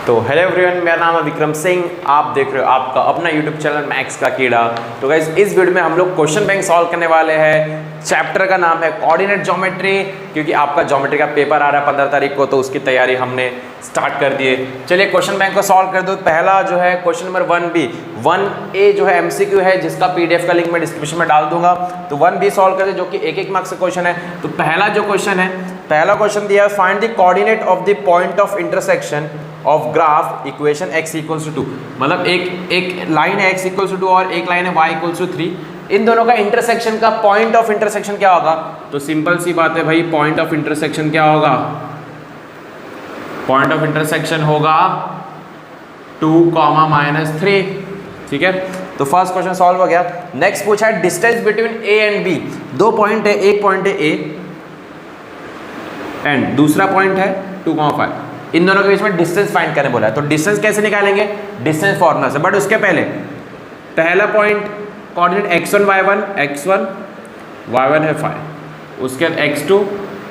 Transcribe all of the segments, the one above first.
तो hello everyone, मेरा नाम है विक्रम सिंह। आप देख रहे हो आपका अपना यूट्यूब चैनल मैथ्स का कीड़ा। तो गाइस इस वीडियो में हम लोग क्वेश्चन बैंक सॉल्व करने वाले हैं। चैप्टर का नाम है कोऑर्डिनेट ज्योमेट्री, क्योंकि आपका ज्योमेट्री का पेपर आ रहा है 15 तारीख को, तो उसकी तैयारी हमने स्टार्ट कर दिए। चलिए क्वेश्चन बैंक को सॉल्व कर दो। पहला जो है क्वेश्चन नंबर 1B 1A जो है MCQ है, जिसका PDF का लिंक मैं डिस्क्रिप्शन में डाल दूंगा। तो 1B सॉल्व कर दे, जो कि एक मार्क्स का क्वेश्चन है। तो पहला जो क्वेश्चन है, पहला क्वेश्चन दिया है find the coordinate of the point of intersection of graph equation x equals to 2। मतलब एक लाइन है x इक्वल्स टू 2 और एक लाइन है y इक्वल्स टू 3। इन दोनों का इंटरसेक्शन का पॉइंट ऑफ इंटरसेक्शन क्या होगा? तो सिंपल सी बात है भाई, पॉइंट ऑफ इंटरसेक्शन क्या होगा? पॉइंट ऑफ इंटरसेक्शन होगा 2,-3। ठीक है, तो फर्स्ट क्वेश्चन सॉल्व हो गया। नेक्स्ट पूछा है distance between a and b। दो पॉइंट है, एक पॉइंट है a एंड दूसरा पॉइंट है 2,5। इन दोनों के बीच में डिस्टेंस फाइंड करने बोला है। तो डिस्टेंस कैसे निकालेंगे? डिस्टेंस फॉर्मूला से। बट उसके पहले पहला पॉइंट कोऑर्डिनेट x1 y1 है 5, उसके बाद x2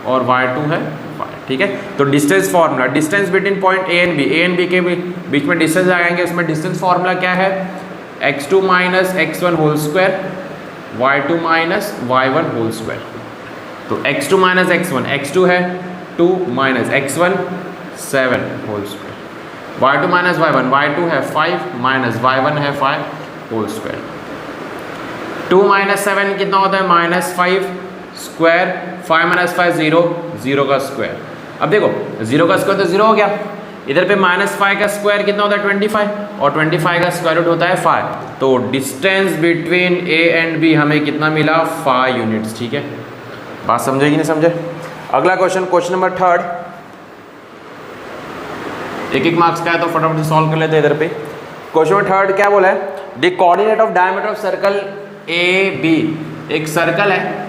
और y2 है 5। ठीक है, तो distance formula, distance between point a and b के बीच में डिस्टेंस लगाएंगे। उसमें डिस्टेंस फॉर्मूला क्या है? x2 minus x1 whole square, y2 minus y1 whole square. तो x2 माइनस x1, x2 है 2 minus x1 7 whole square, y2 minus y1, y2 है 5 minus y1 है 5 होल स्क्वायर। 2 माइनस 7 कितना होता है? माइनस 5 स्क्वायर, 5 माइनस 5 0, 0 का स्क्वायर। अब देखो 0 का स्क्वायर तो 0 हो गया। इधर पे माइनस 5 का स्क्वायर कितना होता है? 25, और 25 का स्क्वायर रूट होता है 5। तो distance between a and b हमें कितना मिला? 5 यूनिट्स। ठीक है, बात समझे कि नहीं समझे? अगला क्वेश्चन, क्वेश्चन नंबर 3। एक मार्क्स का है तो फटाफट से सॉल्व कर लेते हैं। इधर पे क्वेश्चन नंबर 3 क्या बोला है? The coordinate of diameter of circle AB। एक सर्कल है,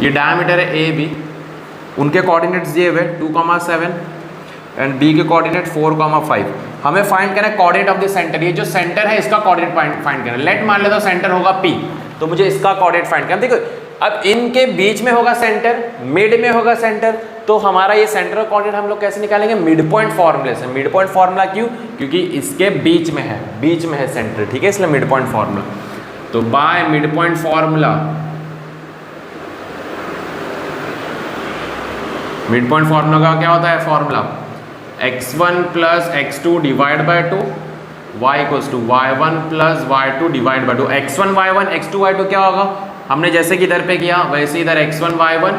ये डायमीटर है AB, उनके कोऑर्डिनेट्स दिए हुए 2,7 एंड B के कोऑर्डिनेट 4,5। हमें फाइंड करना है कोऑर्डिनेट ऑफ द सेंटर। ये जो सेंटर है इसका कोऑर्डिनेट फाइंड करना है। लेट मान लेता हूं सेंटर होगा P, तो मुझे इसका कोऑर्डिनेट फाइंड करना। देखो अब इनके बीच में होगा सेंटर, मिड में होगा सेंटर, तो हमारा ये सेंटर का कोऑर्डिनेट हम लोग कैसे निकालेंगे? मिड पॉइंट फॉर्मूले से। मिड पॉइंट फॉर्मूला क्यों? क्योंकि इसके बीच में है सेंटर। ठीक है, इसलिए मिड पॉइंट फॉर्मूला। तो by mid point formula, mid point formula का क्या होता है? Formula x1 plus x2 divide by 2, y equals to y1 plus y2 divide by 2। x1 y1 x2 y2 क्या होगा? हमने जैसे कि इधर पे किया वैसे इधर x1 y1,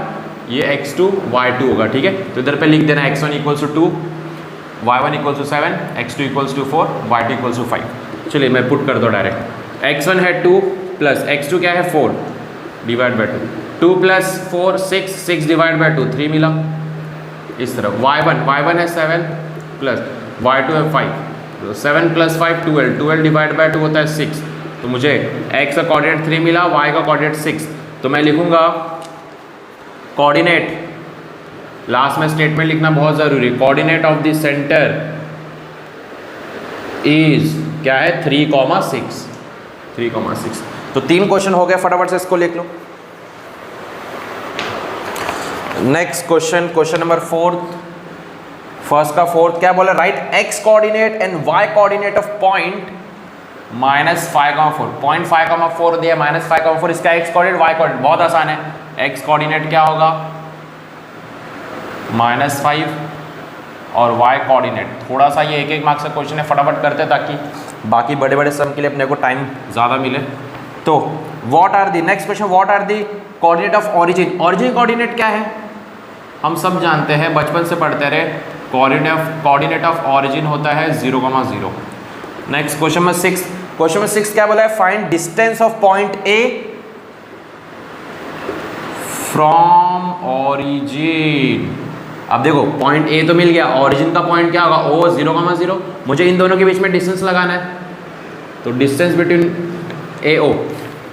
ये x2 y2 होगा। ठीक है, तो इधर पे लिख देना x1 equals to 2, y1 equals to 7, x2 equals to 4, y2 equals to 5। चलिए मैं पुट कर दो डायरेक्ट। x1 है 2 प्लस x2 क्या है 4 divide by 2, 2 plus 4 6 divide by 2 3 मिला। इस तरफ y1 है 7 प्लस y2 है 5, तो 7 प्लस 5 12 डिवाइड बाय 2 होता है 6। तो मुझे x का कोऑर्डिनेट 3 मिला, y का कोऑर्डिनेट 6। तो मैं लिखूंगा कोऑर्डिनेट, लास्ट में स्टेटमेंट लिखना बहुत जरूरी। Coordinate of the centre is क्या है? 3,6। तो 3 क्वेश्चन हो गए, फटाफट से इसको लिख लो। Next question, question number 4। First का 4 क्या बोला? Write x coordinate and y coordinate of point -5,4। Point 5,4 दिया, -5,4 इसका x कोऑर्डिनेट y कोऑर्डिनेट। बहुत आसान है, x कोऑर्डिनेट क्या होगा? -5 और y कोऑर्डिनेट। थोड़ा सा ये एक मार्क्स का क्वेश्चन है, फटाफट करते ताकि बाकी बड़े बड़े सम के लिए अपने को टाइम ज़्यादा मिले। तो what are the, next question, what are the coordinate of origin. Origin coordinate क्या है? हम सब जानते हैं, बचपन से पढ़ते रहे। कोऑर्डिनेट ऑफ ओरिजिन होता है 0,0। Next question number 6। Question number 6 क्या बोला है? Find distance of point A from origin. अब देखो पॉइंट A तो मिल गया, ओरिजिन का पॉइंट क्या होगा? O 0,0। मुझे इन दोनों के बीच में डिस्टेंस लगाना है। तो डिस्टेंस बिटवीन AO,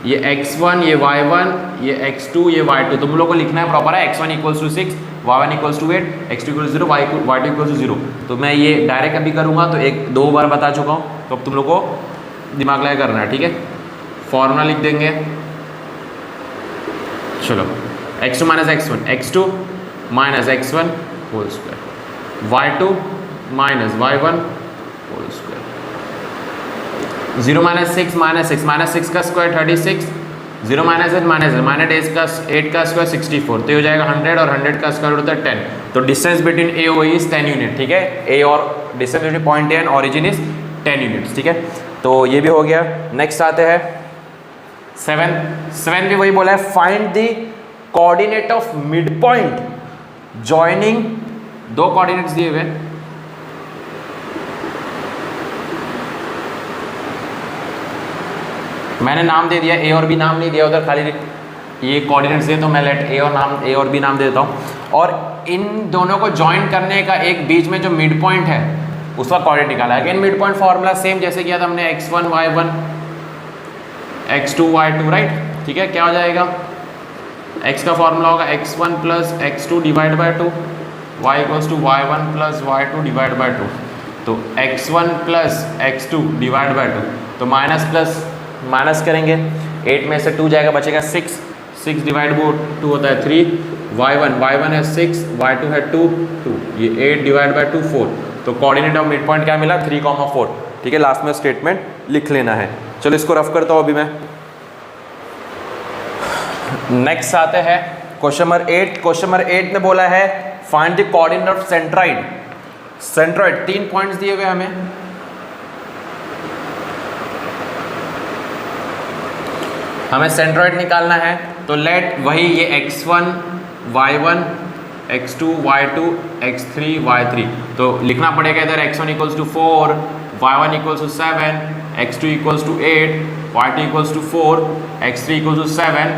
ये x1 ये y1 ये x2 ये y2, तुम लोग को लिखना है प्रॉपर है। x1 equals to 6, y1 equals to 8, x2 equals 0, y2 equals to 0। तो मैं ये डायरेक्ट अभी करूँगा, तो 1-2 बार बता चुका हूँ, तो अब तुम लोग को दिमाग लगा करना है। ठीक है, फॉर्मूला लिख देंगे। चलो x2 minus x1, x2 minus x1 whole square, y2 minus y1 whole square, 0 minus 6 minus 6 का स्क्वायर 36, 0 माइनस एट का स्क्वायर 64, तो ये हो जाएगा 100 और 100 का स्क्वायर होता है 10। तो distance between A O is 10 unit, ठीक है। ए और distance between point A and origin is 10 units, ठीक है। तो ये भी हो गया। नेक्स्ट आते हैं 7 भी वही बोला है, find the coordinate of mid point joining, दो कोऑर्डिनेट्स दिए हुए, मैंने नाम दे दिया, ए और बी नाम नहीं दिया उधर, खाली ये कोऑर्डिनेट्स दिए, तो मैं लेट ए और बी नाम दे देता हूँ। और इन दोनों को ज्वाइन करने का एक बीच में जो मिड पॉइंट है उसका कोऑर्डिनेट निकाला है। Again mid point formula same जैसे किया था हमने, x1 y1 x2 y2, right, ठीक है। क्या हो जाएगा, x का फॉर्मूला होगा x1 plus x2 divide by 2, y equals to y1 plus y2 divide by 2। तो x1 plus x2 divide by 2, तो माइनस प्लस माइनस करेंगे, 8 में से 2 जाएगा, बचेगा 6 डिवाइड बाई 2 होता है 3, y1 है 6, y2 है 2, ये 8 डिवाइड बाई 2 4। तो कोऑर्डिनेट ऑफ मिड पॉइंट क्या मिला, 3,4, ठीक है। लास्ट में स्टेटमेंट लिख लेना है। चलो इसको रफ करता हूँ अभी मैं। नेक्स्ट आते हैं क्वेश्चन नंबर 8। क्वेश्चन नंबर 8 में बोला है find the coordinate of centroid. Centroid 3 points दिए हुए हमें, सेंट्रॉइड निकालना है। तो लेट वही ये x1 y1 x2 y2 x3 y3, तो लिखना पड़ेगा इधर x1 equals to 4, y1 equals to 7, x2 equals to 8, y2 equals to 4, x3 equals to 7,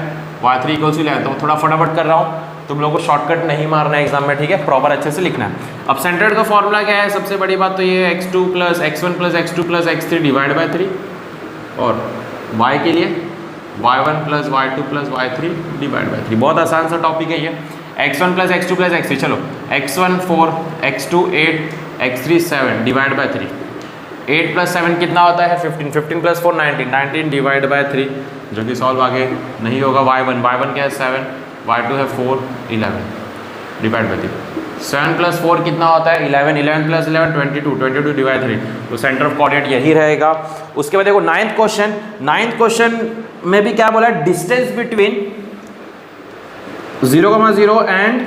y3 equals to 11। तो थोड़ा फटाफट कर रहा हूँ, तुम लोगों को शॉर्टकट नहीं मारना है एग्जाम में, ठीक है, प्रॉपर अच्छे से लिखना है। अब सेंट्रॉइड का फॉर्मूला क्या है, सबसे बड़ी बात तो ये x2 plus x1 plus x2 plus x3 divide by 3, और y के लिए y1 plus y2 plus y3 divide by 3। बहुत आसान सा टॉपिक है ये, x1 plus x2 plus x3। चलो x1 4, x2 8, x3 7 divide by 3, 8 plus 7 कितना होता है 15, 15 प्लस 4 19 डिवाइड बाई 3, जो कि सॉल्व आगे नहीं होगा। y1 क्या है 7, y2 है 4 11 डिवाइड बाई 3, 7 प्लस 4 कितना होता है 11, 11 प्लस 11 22 डिवाइड 3। तो सेंटर ऑफ कोऑर्डिनेट यही रहेगा। उसके बाद देखो 9th क्वेश्चन में भी क्या बोला, डिस्टेंस बिटवीन 0,0 एंड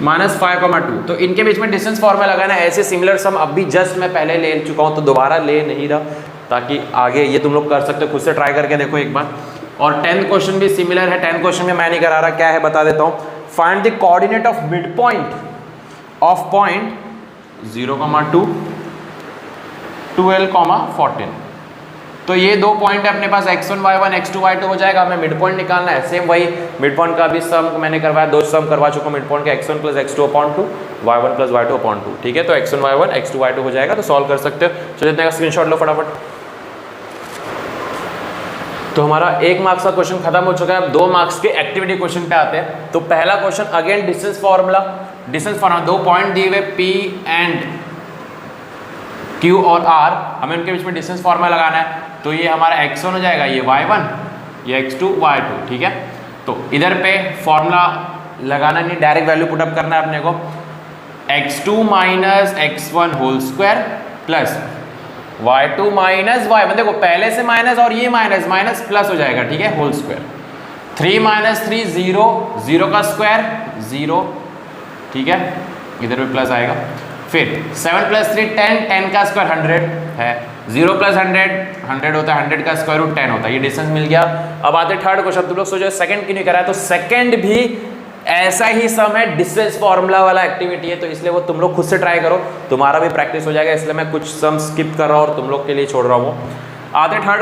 -5,2। तो इनके बीच में डिस्टेंस फॉर्मूला लगाना है। ऐसे सिमिलर सम अब भी जस्ट मैं पहले ले चुका हूं, तो दोबारा ले नहीं रहा, ताकि आगे ये तुम लोग कर सकते हो, खुद से ट्राई करके देखो एक बार। और 10th क्वेश्चन भी सिमिलर है। 10th क्वेश्चन में मैं नहीं करा रहा, क्या है बता देता हूं। Find the coordinate of mid point of point 0,2 12, 14। तो ये दो पॉइंट है अपने पास, x1 y1 x2 y2 हो जाएगा। हमें मिड पॉइंट निकालना है। सेम वही मिड पॉइंट का भी सम मैंने करवाया, 2 सम करवा चुका हूँ मिड पॉइंट के, x1 plus x2 upon 2, y1 plus y2 upon 2, ठीक है। तो x1 y1 x2 y2 हो जाएगा, तो सॉल्व कर सकते हो। चलो इतने का स्क्रीनशॉट लो फटाफट। तो हमारा 1 मार्क्स का क्वेश्चन खत्म हो चुका है। अब 2 मार्क्स के एक्टिविटी क्वेश्चन पे आते हैं। तो पहला क्वेश्चन अगेन डिस्टेंस फॉर्मूला, दो पॉइंट दिए हुए P एंड Q और R, हमें उनके बीच में डिस्टेंस फॉर्मूला लगाना है। तो ये हमारा x1 हो जाएगा, ये y1, ये x2 y2, ठीक है। तो इधर पे फॉर्मूला लगाना नहीं, डायरेक्ट वैल्यू पुटअप करना है अपने को। x2 minus x1 whole square plus y2 minus y1, देखो पहले से माइनस और ये माइनस प्लस हो जाएगा, ठीक है, होल स्क्वायर। 3 माइनस 3 0, 0 का स्क्वायर 0, ठीक है, इधर पे प्लस आएगा। फिर 7 प्लस 3 10 का स्क्वायर 100 है, 0 प्लस 100 होता है, 100 का स्क्वायर रूट 10 होता है। ये डिस्टेंस मिल गया। अब आते थर्ड क्वेश्चन। तुम लोग सोचो सेकंड क्यों नहीं करा है, तो सेकंड भी ऐसा ही सम है, डिस्टेंस फॉर्मूला वाला एक्टिविटी है, तो इसलिए वो तुम लोग खुद से ट्राई करो, तुम्हारा भी प्रैक्टिस हो जाएगा। इसलिए मैं कुछ सम स्किप कर रहा हूँ और तुम लोग के लिए छोड़ रहा हूँ। आते थर्ड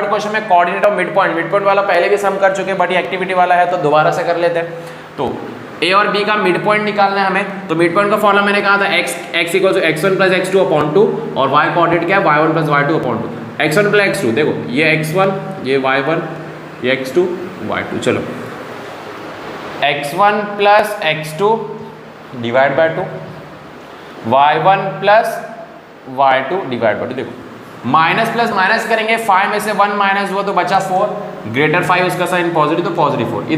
क्वेश्चन में कोऑर्डिनेट ऑफ मिड पॉइंट वाला पहले भी सम कर चुके हैं, बट ये एक्टिविटी वाला है तो दोबारा से कर लेते हैं। तो ए और बी का मिड पॉइंट निकालना है हमें। तो मिड पॉइंट का फॉर्मूला मैंने कहा था x equal to x1 plus x2 upon 2, और y कोऑर्डिनेट क्या है y1 plus y2 upon 2। x1 plus x2, देखो ये x1, ये y1, ये x2 y2। चलो x1 plus x2 divide by 2, y1 plus y2 divide by 2। देखो माइनस प्लस माइनस करेंगे, 5 में से 1 माइनस हुआ तो बचा 4, ग्रेटर 5 उसका साइन पॉजिटिव, तो पॉजिटिव 4।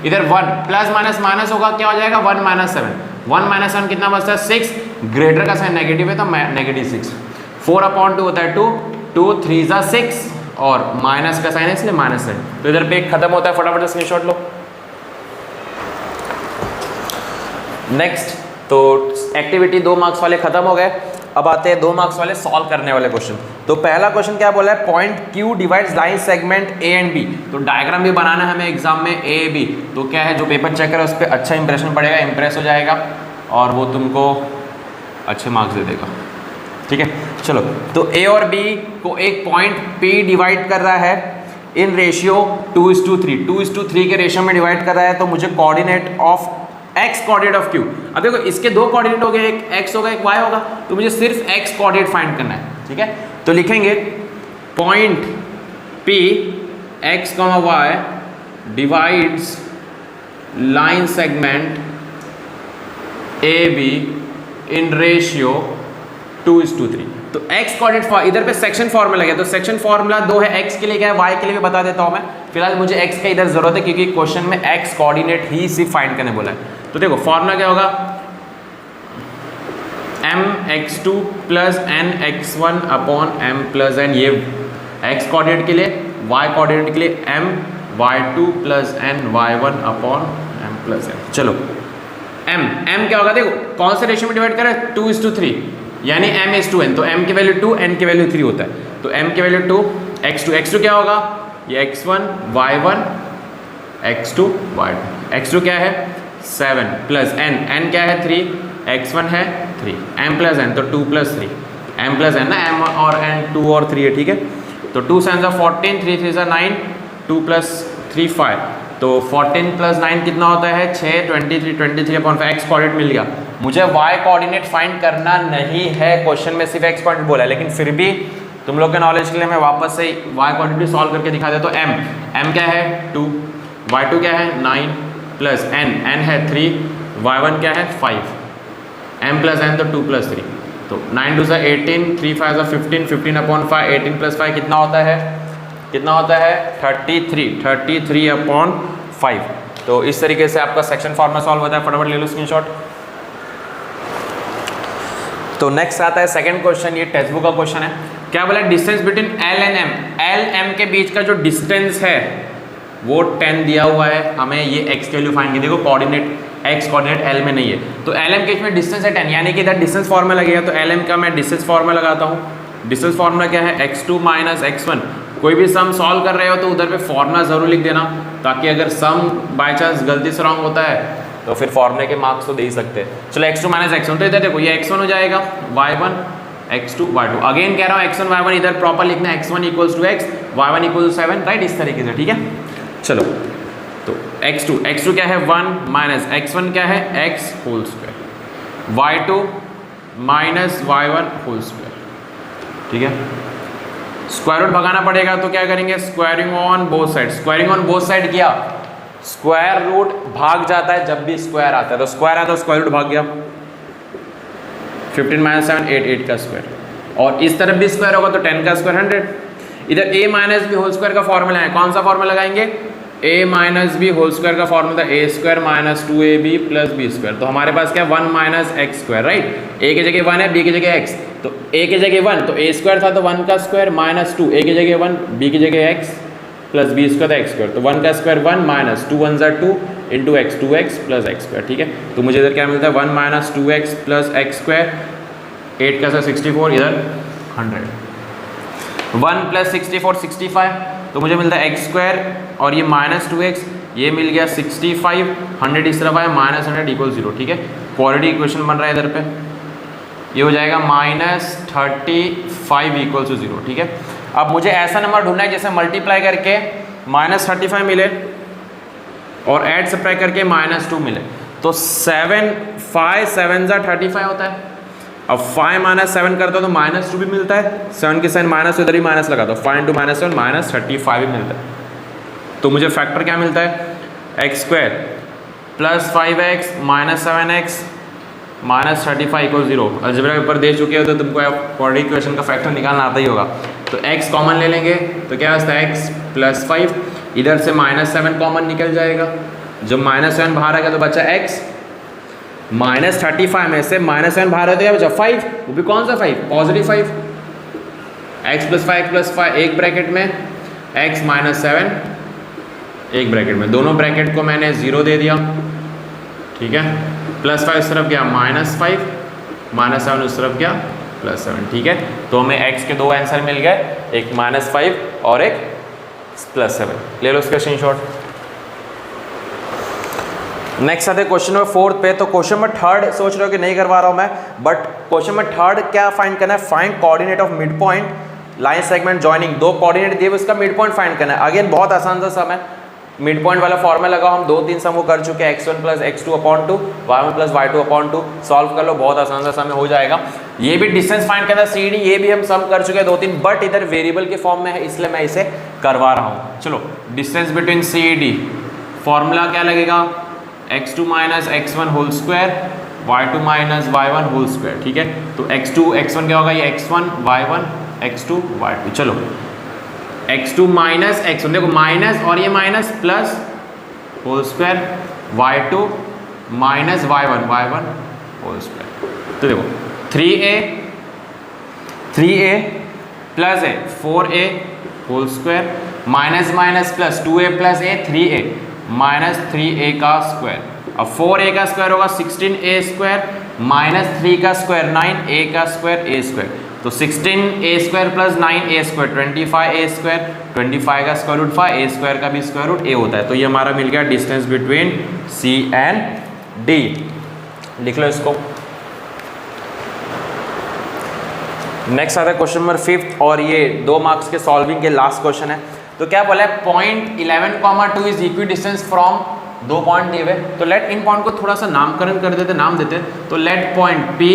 इधर 1 प्लस माइनस माइनस होगा, क्या हो जाएगा 1 माइनस 7, 1 माइनस 7 कितना बचता है 6, ग्रेटर का साइन नेगेटिव है तो -6, 4/2 होता है 2, 2 3 ज़ा 6 और माइनस का साइन है इसलिए माइनस है। तो इधर पे खत्म होता है, फटाफट से स्क्रीनशॉट लो। नेक्स्ट, तो एक्टिविटी 2 मार्क्स वाले खत्म हो गए। अब आते हैं 2 मार्क्स वाले सॉल्व करने वाले क्वेश्चन। तो पहला क्वेश्चन क्या बोला है, point Q divides line segment A and B। तो डायग्राम भी बनाना है हमें एग्जाम में A B। तो क्या है, जो पेपर चेक करे उस पर अच्छा इंप्रेशन पड़ेगा, इंप्रेस हो जाएगा और वो तुमको अच्छे मार्क्स दे देगा। ठीक है, चलो। तो A और B को एक पॉइंट P डिवाइड कर रहा है इन रेशियो 2:3, 2:3 के रेशियो में डिवाइड कर रहा है। तो मुझे coordinate of x coordinate of Q, अब देखो इसके 2 कोऑर्डिनेट हो गए, एक x होगा एक y होगा, तो मुझे सिर्फ x कोऑर्डिनेट फाइंड करना है। ठीक है, तो लिखेंगे point P x, y divides line segment AB in ratio 2:3। तो x कोऑर्डिनेट, इधर पे सेक्शन फॉर्मूला है, तो सेक्शन फॉर्मूला 2 है, x के लिए क्या है, y के लिए भी बता देता हूं मैं। फिलहाल मुझे x का इधर जरूरत है क्योंकि क्वेश्चन में x कोऑर्डिनेट ही सिर्फ फाइंड करने बोला है। तो देखो फॉर्मूला क्या होगा, mx2 plus nx1 upon m plus n, ये x कोऑर्डिनेट के लिए, y कोऑर्डिनेट के लिए my2 plus ny1 upon m plus n। चलो m क्या होगा, देखो कौन से रेशियो में डिवाइड कर रहा है, 2:3, यानी m:2n, तो m की वैल्यू 2, n की वैल्यू 3 होता है। तो m की वैल्यू 2, x2 क्या होगा, ये x1 y1 x2 y2, x2 क्या है 7 प्लस n क्या है 3, x1 है 3, m प्लस n, तो 2 प्लस 3, m प्लस n ना, m और n 2 और 3 है। ठीक है, तो 2 7 14, 3 3 9, 2 प्लस 3 5, तो 14 प्लस 9 कितना होता है 6, 23/5 x कोऑर्डिनेट मिल गया। मुझे y कोऑर्डिनेट फाइंड करना नहीं है, क्वेश्चन में सिर्फ x कोऑर्डिनेट बोला है, लेकिन फिर भी तुम लोग के नॉलेज के लिए मैं वापस से y कोऑर्डिनेट सॉल्व करके दिखा देता हूँ। तो m क्या है 2, y2 क्या है 9 प्लस n है 3, y1 क्या है 5, m प्लस n तो 2 प्लस 3, तो 9 2 18, 3 5 15, 15/5, 18 प्लस 5 कितना होता है 33/5। तो इस तरीके से आपका सेक्शन फॉर्मूला सॉल्व होता है, फटाफट ले लो स्क्रीनशॉट। तो नेक्स्ट आता है सेकंड क्वेश्चन, ये टेक्स्ट बुक का क्वेश्चन है। क्या बोला, distance between L and M, L M के बीच का जो डिस्टेंस है वो 10 दिया हुआ है, हमें ये x की वैल्यू फाइंड की। देखो कोऑर्डिनेट x कोऑर्डिनेट L में नहीं है, तो L M के बीच में डिस्टेंस है 10, यानी कि इधर डिस्टेंस फॉर्मूला लगेगा। तो L M का मैं डिस्टेंस फॉर्मूला लगाता हूँ। डिस्टेंस फॉर्मूला क्या है, x2 माइनस x1। कोई भी सम सॉल्व कर रहे हो तो उधर पे फॉर्मूला जरूर लिख देना, ताकि अगर सम बाय चांस गलती से रॉन्ग होता है तो फिर फॉर्मूले के मार्क्स तो दे ही सकते हैं। चलो x2 माइनस x1, तो इधर देखो ये x1 हो जाएगा, y1 x2 y2। अगेन कह रहा हूँ x1 y1 इधर प्रॉपर लिखना है, x1 equals to x, y1 equals to 7, right, इस तरीके से। ठीक है, चलो तो x2 क्या है 1 माइनस x1 क्या है x whole square, y2 minus y1 whole square. ठीक है, स्क्वायर रूट भगाना पड़ेगा, तो क्या करेंगे, squaring on both side. Squaring on both side किया, स्क्वायर रूट भाग जाता है जब भी स्क्वायर आता है, तो स्क्वायर आता है तो स्क्वायर रूट भाग गया, 15 माइनस 7 8, 8 का स्क्वायर, और इस तरफ भी स्क्वायर होगा तो 10 का स्क्वायर 100। इधर a minus b whole square का फॉर्मूला है, कौन सा फॉर्मूला लगाएंगे, a minus b whole square का formula a square minus 2ab plus b square. तो हमारे पास क्या 1 minus x square, right, a की जगह 1 है, b की जगह x, तो a की जगह 1 तो a स्क्वायर था तो 1 का स्क्वायर माइनस 2, a की जगह 1, b की जगह x प्लस बी स्क्वायर था x स्क्वायर, तो 1 का square 1 minus 2 1 2 into x 2x plus x square. ठीक है, तो मुझे इधर क्या मिलता है 1 minus 2x plus x square, 8 का 64, इधर 100, 1 प्लस 64 65, तो मुझे मिलता है x स्क्वायर और ये माइनस 2x, ये मिल गया 65, 100 इस तरफ आया माइनस 100 इक्वल 0। ठीक है, क्वाड्रेटिक इक्वेशन बन रहा है इधर पे, ये हो जाएगा माइनस 35 इक्वल टू 0। ठीक है, अब मुझे ऐसा नंबर ढूंढना है जैसे मल्टीप्लाई करके माइनस 35 मिले और ऐड सब्ट्रैक्ट करके माइनस 2 मिले, तो 5 7 35 होता है। अब 5 माइनस 7 करता हूँ तो माइनस 2 भी मिलता है, 7 के साइन माइनस, उधर ही माइनस लगा दो, 5 इंटू माइनस 7 माइनस 35 भी मिलता है। तो मुझे फैक्टर क्या मिलता है, x square plus 5x minus 7x minus 35 equal 0। Algebra paper दे चुके हो तो तुमको क्वाड्रेटिक इक्वेशन का फैक्टर निकालना आता ही होगा। तो x कॉमन ले लेंगे तो क्या होता है x प्लस 5, इधर से माइनस 7 कॉमन निकल जाएगा, जब माइनस 7 बाहर आ गया तो बचा x -35 में से -7 बाहर होते हैं बचा 5, वो भी कौन सा 5? पॉजिटिव 5। x + 5 + 5 एक ब्रैकेट में, x - 7 एक ब्रैकेट में, दोनों ब्रैकेट को मैंने 0 दे दिया, ठीक है। +5 इस तरफ गया -5, -7 उस तरफ गया +7, ठीक है। तो हमें x के दो आंसर मिल गए, एक -5 और एक +7। ले लो उसका स्क्रीनशॉट। नेक्स्ट आते क्वेश्चन नंबर 4 पे। तो क्वेश्चन नंबर 3 सोच रहे हो कि नहीं करवा रहा हूँ मैं, बट क्वेश्चन नंबर 3 क्या फाइंड करना है? Find coordinate of mid point line segment joining. दो कोऑर्डिनेट दिए, उसका मिड पॉइंट फाइंड करना है। अगेन बहुत आसान सा सम है, मिड पॉइंट वाला फॉर्मूला लगाओ। हम 2-3 सम वो कर चुके हैं, x1 + x2/2, y1 + y2/2। Solve कर लो, बहुत आसान सा सम हो जाएगा। ये भी डिस्टेंस फाइंड करना CD, ये भी हम सम कर चुके हैं 2-3, बट इधर वेरिएबल के फॉर्म में है, इसलिए मैं इसे करवा रहा हूँ। चलो, डिस्टेंस बिटवीन CD, फॉर्मूला क्या लगेगा? x2 - x1 whole square, y2 - y1 whole square, ठीक है। तो x2 x1 क्या होगा? ये x1 y1 x2 y2। चलो, x2 - x1, देखो माइनस और ये minus plus whole square, y2 - y1 whole square. तो देखो 3a plus a 4a whole square, minus plus 2a + a 3a -3a का स्क्वायर। अब 4a का स्क्वायर होगा 16a स्क्वायर, -3 का स्क्वायर 9a का स्क्वायर a स्क्वायर। तो 16a square + 9a square 25a square, 25 का स्क्वायर रूट 5, a स्क्वायर का भी स्क्वायर रूट a होता है। तो ये हमारा मिल गया distance between C and D। लिख लो इसको। नेक्स्ट आता है क्वेश्चन नंबर 5, और ये 2 मार्क्स के सॉल्विंग के लास्ट क्वेश्चन है। तो क्या बोला है? Point 11,2 is equidistant from, 2 point दिए हुए। तो लेट इन पॉइंट को थोड़ा सा नामकरण कर देते, नाम देते। तो लेट पॉइंट P,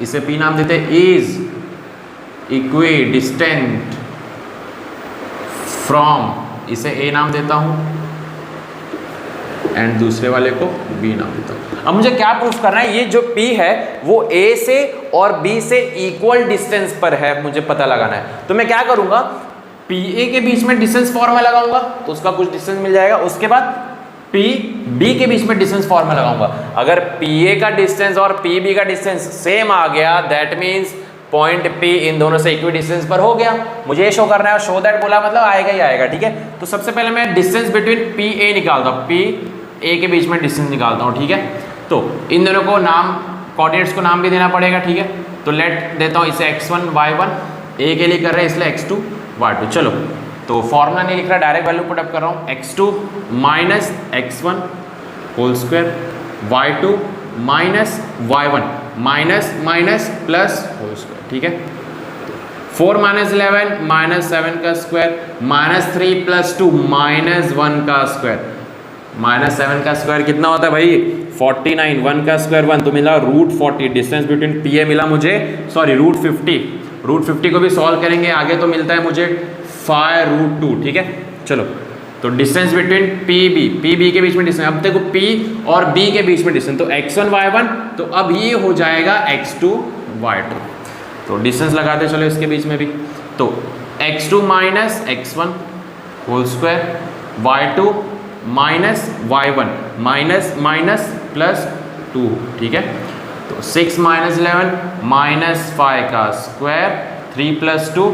इसे P नाम देते, इज इक्वी डिस्टेंट फ्रॉम, इसे A नाम देता हूं, एंड दूसरे वाले को B नाम देता हूं। अब मुझे क्या प्रूफ करना है? ये जो P है वो A से और B से इक्वल डिस्टेंस पर है, मुझे पता लगाना है। तो मैं क्या करूंगा? PA के बीच में डिस्टेंस फॉर्मूला लगाऊंगा, तो उसका कुछ डिस्टेंस मिल जाएगा। उसके बाद PB के बीच में डिस्टेंस फॉर्मूला लगाऊंगा। अगर PA का डिस्टेंस और PB का डिस्टेंस सेम आ गया, दैट मीन्स पॉइंट P इन दोनों से इक्वी डिस्टेंस पर हो गया। मुझे ये शो करना है, शो दैट बोला मतलब आएगा ही आएगा, ठीक है। तो सबसे पहले मैं डिस्टेंस बिटवीन PA निकालता हूँ, PA के बीच में डिस्टेंस निकालता हूँ, ठीक है। तो इन दोनों को नाम, कोऑर्डिनेट्स को नाम भी देना पड़ेगा, ठीक है। तो लेट देता हूँ इसे x1 y1, A के लिए कर रहे हैं इसलिए x2 y2। चलो, तो फॉर्मूला नहीं लिख रहा, डायरेक्ट वैल्यू पुट अप कर रहा हूँ। x2 - x1 whole square, y2 - y1 minus plus whole square, ठीक है। 4 - 11 -7 का स्क्वायर, -3 + 2 -1 का स्क्वायर। -7 का स्क्वायर कितना होता है भाई? 49। 1 का स्क्वायर 1, तो मिला √40। डिस्टेंस बिटवीन PA मिला मुझे, सॉरी √50। √50 को भी सॉल्व करेंगे आगे, तो मिलता है मुझे 5√2, ठीक है। चलो, तो डिस्टेंस बिटवीन PB के बीच में डिस्टेंस, अब देखो P और B के बीच में डिस्टेंस, तो x1 y1, तो अब ये हो जाएगा x2 y2। तो डिस्टेंस लगाते चलो इसके बीच में भी। तो x2 - x1 whole square, y2 - y1 minus plus 2, ठीक है। तो 6 - 11 -5 का स्क्वायर, 3 + 2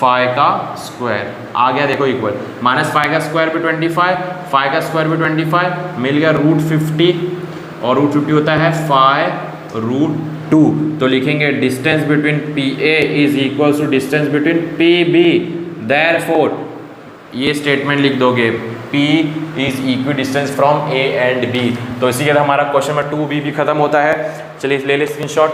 5 का स्क्वायर आ गया, देखो इक्वल। -5 का स्क्वायर भी 25, 5 का स्क्वायर भी 25, मिल गया √50, और √50 होता है 5√2। तो लिखेंगे distance between PA is equal to distance between PB। Therefore ये स्टेटमेंट लिख दोगे, P is equidistant from A and B। तो इसी के साथ हमारा क्वेश्चन नंबर 2B भी खत्म होता है। चलिए ले ले स्क्रीनशॉट।